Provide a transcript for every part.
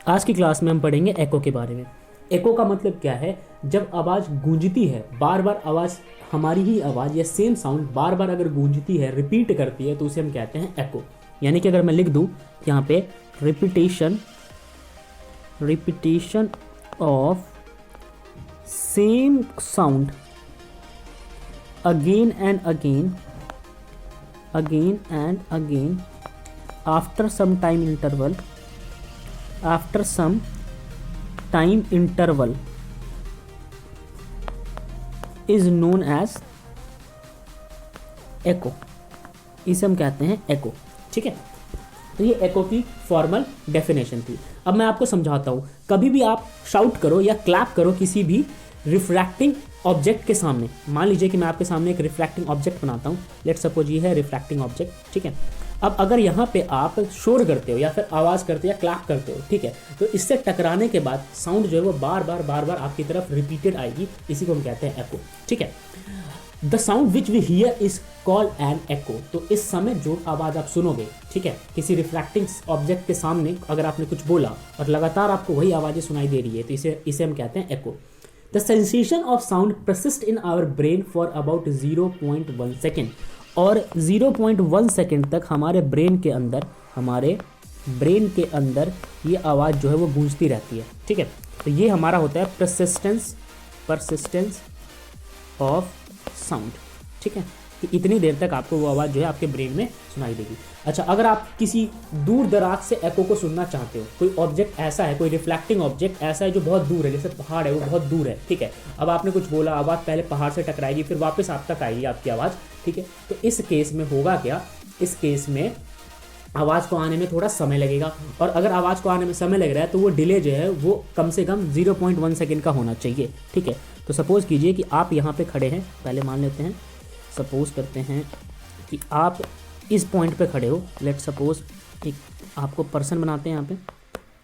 आज की क्लास में हम पढ़ेंगे एको के बारे में। एको का मतलब क्या है? जब आवाज़ गूंजती है, बार बार आवाज़, हमारी ही आवाज़ या सेम साउंड बार बार अगर गूंजती है, रिपीट करती है, तो उसे हम कहते हैं एको। यानी कि अगर मैं लिख दूँ यहाँ पे repetition of same sound again and again after some time interval is known as echo. इसे हम कहते हैं एको। ठीक है, तो ये एको की फॉर्मल डेफिनेशन थी। अब मैं आपको समझाता हूँ। कभी भी आप शाउट करो या क्लैप करो किसी भी रिफ्रैक्टिंग ऑब्जेक्ट के सामने। मान लीजिए कि मैं आपके सामने एक रिफ्रैक्टिंग ऑब्जेक्ट बनाता हूँ। लेट्स सपोज ये है रिफ्रैक्टिंग ऑब्जेक्ट। ठीक है, अब अगर यहाँ पे आप शोर करते हो या फिर आवाज़ करते हो या क्लैप करते हो, ठीक है, तो इससे टकराने के बाद साउंड जो है वो बार बार आपकी तरफ रिपीटेड आएगी। इसी को हम कहते हैं एको। ठीक है, the sound which we hear is called an echo. तो इस समय जो आवाज़ आप सुनोगे, ठीक है, किसी रिफ्रैक्टिंग ऑब्जेक्ट के सामने अगर आपने कुछ बोला और लगातार आपको वही आवाज़ें सुनाई दे रही है, तो इसे हम कहते हैं echo. The sensation of sound persist in our brain for about 0.1 second. और 0.1 सेकेंड तक हमारे ब्रेन के अंदर ये आवाज़ जो है वो गूंजती रहती है। ठीक है, तो ये हमारा होता है परसिस्टेंस ऑफ साउंड। ठीक है, कि इतनी देर तक आपको वो आवाज़ जो है आपके ब्रेन में सुनाई देगी। अच्छा, अगर आप किसी दूर दराज से एको को सुनना चाहते हो, कोई ऑब्जेक्ट ऐसा है, कोई रिफ्लेक्टिंग ऑब्जेक्ट ऐसा है जो बहुत दूर है, जैसे पहाड़ है वो बहुत दूर है, ठीक है, अब आपने कुछ बोला, आवाज़ पहले पहाड़ से टकराएगी फिर वापस आप तक आएगी आपकी आवाज़। ठीक है, तो इस केस में होगा क्या? इस केस में आवाज़ को आने में थोड़ा समय लगेगा, और अगर आवाज़ को आने में समय लग रहा है तो वो डिले जो है वो कम से कम 0.1 सेकेंड का होना चाहिए। ठीक है, तो सपोज़ कीजिए कि आप यहाँ पे खड़े हैं, पहले मान लेते हैं, सपोज़ करते हैं कि आप इस पॉइंट पे खड़े हो। लेट्स सपोज़ एक आपको पर्सन बनाते हैं यहाँ पे।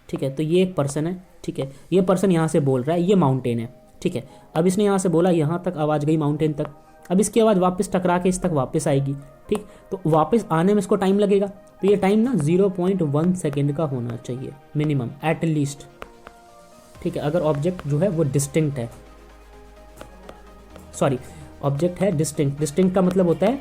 ठीक है, तो ये एक पर्सन है। ठीक है, ये पर्सन यहाँ से बोल रहा है, ये माउंटेन है। ठीक है, अब इसने यहाँ से बोला, यहाँ तक आवाज़ गई माउंटेन तक, अब इसकी आवाज़ वापस टकरा के इस तक वापस आएगी। ठीक, तो वापस आने में इसको टाइम लगेगा, तो ये टाइम ना 0.1 सेकेंड का होना चाहिए मिनिमम, एट लीस्ट। ठीक है, अगर ऑब्जेक्ट जो है वो डिस्टिंक्ट है, सॉरी, ऑब्जेक्ट है डिस्टिंक्ट का मतलब होता है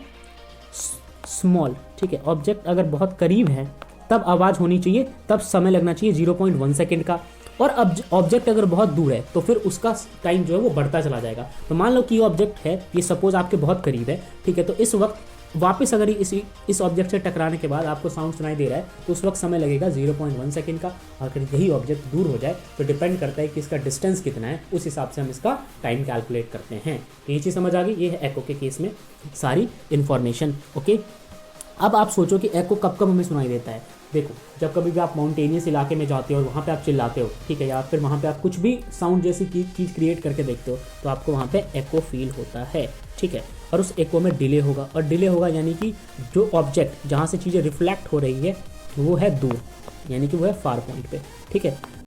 स्मॉल। ठीक है, ऑब्जेक्ट अगर बहुत करीब है तब आवाज़ होनी चाहिए, तब समय लगना चाहिए 0.1 सेकेंड का। और अब ऑब्जेक्ट अगर बहुत दूर है तो फिर उसका टाइम जो है वो बढ़ता चला जाएगा। तो मान लो कि ये ऑब्जेक्ट है, ये सपोज आपके बहुत करीब है। ठीक है, तो इस वक्त वापस अगर इस ऑब्जेक्ट से टकराने के बाद आपको साउंड सुनाई दे रहा है तो उस वक्त समय लगेगा 0.1 सेकेंड का। अगर यही ऑब्जेक्ट दूर हो जाए तो डिपेंड करता है कि इसका डिस्टेंस कितना है, उस हिसाब से हम इसका टाइम कैलकुलेट करते हैं। तो ये चीज़ समझ आ गई। ये है एको के केस में सारी इन्फॉर्मेशन। ओके, अब आप सोचो कि एको कब कब हमें सुनाई देता है। देखो, जब कभी भी आप माउंटेनियस इलाके में जाते हो और वहाँ पे आप चिल्लाते हो, ठीक है, या फिर वहाँ पे आप कुछ भी साउंड जैसी चीज़ क्रिएट करके देखते हो, तो आपको वहाँ पे एको फील होता है। ठीक है, और उस एको में डिले होगा, और डिले होगा यानी कि जो ऑब्जेक्ट जहाँ से चीज़ें रिफ्लेक्ट हो रही है वो है दूर, यानी कि वो है फार पॉइंट पे। ठीक है,